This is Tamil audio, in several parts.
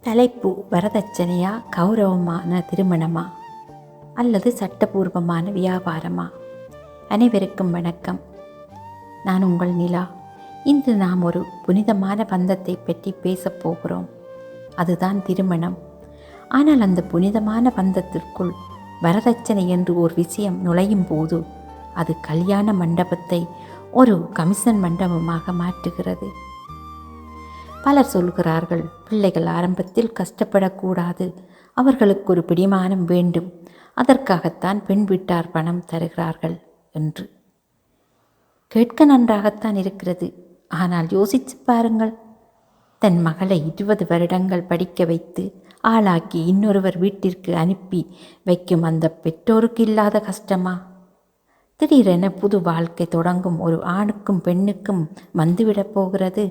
தலைப்பு: வரதட்சணையா, கௌரவமான திருமணமா, அல்லது சட்டபூர்வமான வியாபாரமா? அனைவருக்கும் வணக்கம். நான் உங்கள் நிலா. இன்று நாம் ஒரு புனிதமான பந்தத்தை பற்றி பேசப் போகிறோம். அதுதான் திருமணம். ஆனால் அந்த புனிதமான பந்தத்திற்குள் வரதட்சணை என்று ஒரு விஷயம் நுழையும் போது அது கல்யாண மண்டபத்தை ஒரு கமிஷன் மண்டபமாக மாற்றுகிறது. பலர் சொல்கிறார்கள், பிள்ளைகள் ஆரம்பத்தில் கஷ்டப்படக்கூடாது, அவர்களுக்கு ஒரு பிடிமானம் வேண்டும், அதற்காகத்தான் பெண் வீட்டார் பணம் தருகிறார்கள் என்று. கேட்க நன்றாகத்தான் இருக்கிறது. ஆனால் யோசித்து பாருங்கள், தன் மகளை 20 வருடங்கள் படிக்க வைத்து ஆளாக்கி இன்னொருவர் வீட்டிற்கு அனுப்பி வைக்கும் அந்த பெற்றோருக்கு இல்லாத கஷ்டமா? திடீரென புது வாழ்க்கை தொடங்கும் ஒரு ஆணுக்கும் பெண்ணுக்கும் வந்துவிடப் போகிறது.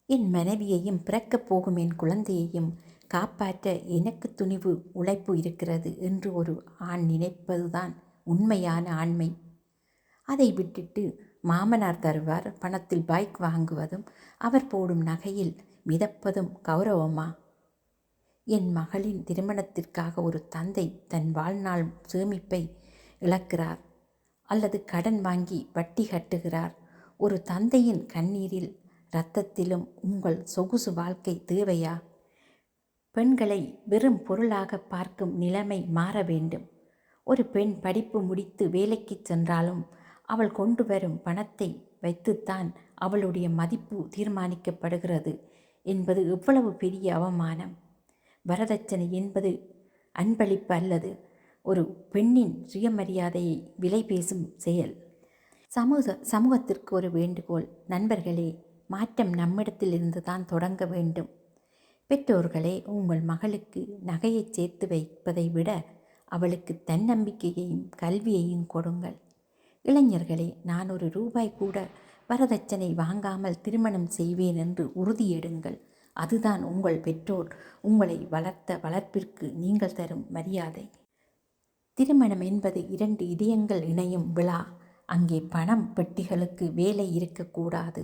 என் மனைவியையும் பிறக்கப் போகும் என் குழந்தையையும் காப்பாற்ற எனக்கு துணிவு, உழைப்பு இருக்கிறது என்று ஒரு ஆண் நினைப்பதுதான் உண்மையான ஆண்மை. அதை விட்டுட்டு மாமனார் தருவார் பணத்தில் பைக் வாங்குவதும் அவர் போடும் நகையில் மிதப்பதும் கௌரவமா? என் மகளின் திருமணத்திற்காக ஒரு தந்தை தன் வாழ்நாள் சேமிப்பை இழக்கிறார் அல்லது கடன் வாங்கி வட்டி கட்டுகிறார். ஒரு தந்தையின் கண்ணீரில் இரத்தத்திலும் உங்கள் சொகுசு வாழ்க்கை தேவையா? பெண்களை வெறும் பொருளாக பார்க்கும் நிலைமை மாற வேண்டும். ஒரு பெண் படிப்பு முடித்து வேலைக்கு சென்றாலும் அவள் கொண்டு வரும் பணத்தை வைத்துத்தான் அவளுடைய மதிப்பு தீர்மானிக்கப்படுகிறது என்பது எவ்வளவு பெரிய அவமானம்! வரதட்சணை என்பது அன்பளிப்பு அல்லது ஒரு பெண்ணின் சுயமரியாதையை விலை பேசும் செயல். சமூகத்திற்கு ஒரு வேண்டுகோள். நண்பர்களே, மாற்றம் நம்மிடத்திலிருந்து தான் தொடங்க வேண்டும். பெற்றோர்களே, உங்கள் மகளுக்கு நகையை சேர்த்து வைப்பதை விட அவளுக்கு தன்னம்பிக்கையையும் கல்வியையும் கொடுங்கள். இளைஞர்களே, நான் ஒரு ரூபாய் கூட வரதட்சணை வாங்காமல் திருமணம் செய்வேன் என்று உறுதியெடுங்கள். அதுதான் உங்கள் பெற்றோர் உங்களை வளர்த்த வளர்ப்பிற்கு நீங்கள் தரும் மரியாதை. திருமணம் என்பது 2 இதயங்கள் இணையும் விழா. அங்கே பணம் பெட்டிகளுக்கு வேலை இருக்கக்கூடாது.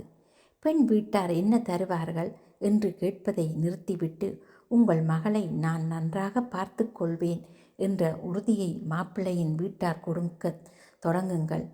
பெண் வீட்டார் என்ன தருவார்கள் என்று கேட்பதை நிறுத்திவிட்டு உங்கள் மகளை நான் நன்றாக பார்த்து கொள்வேன் என்ற உறுதியை மாப்பிள்ளையின் வீட்டார் கொடுக்க தொடங்குங்கள்.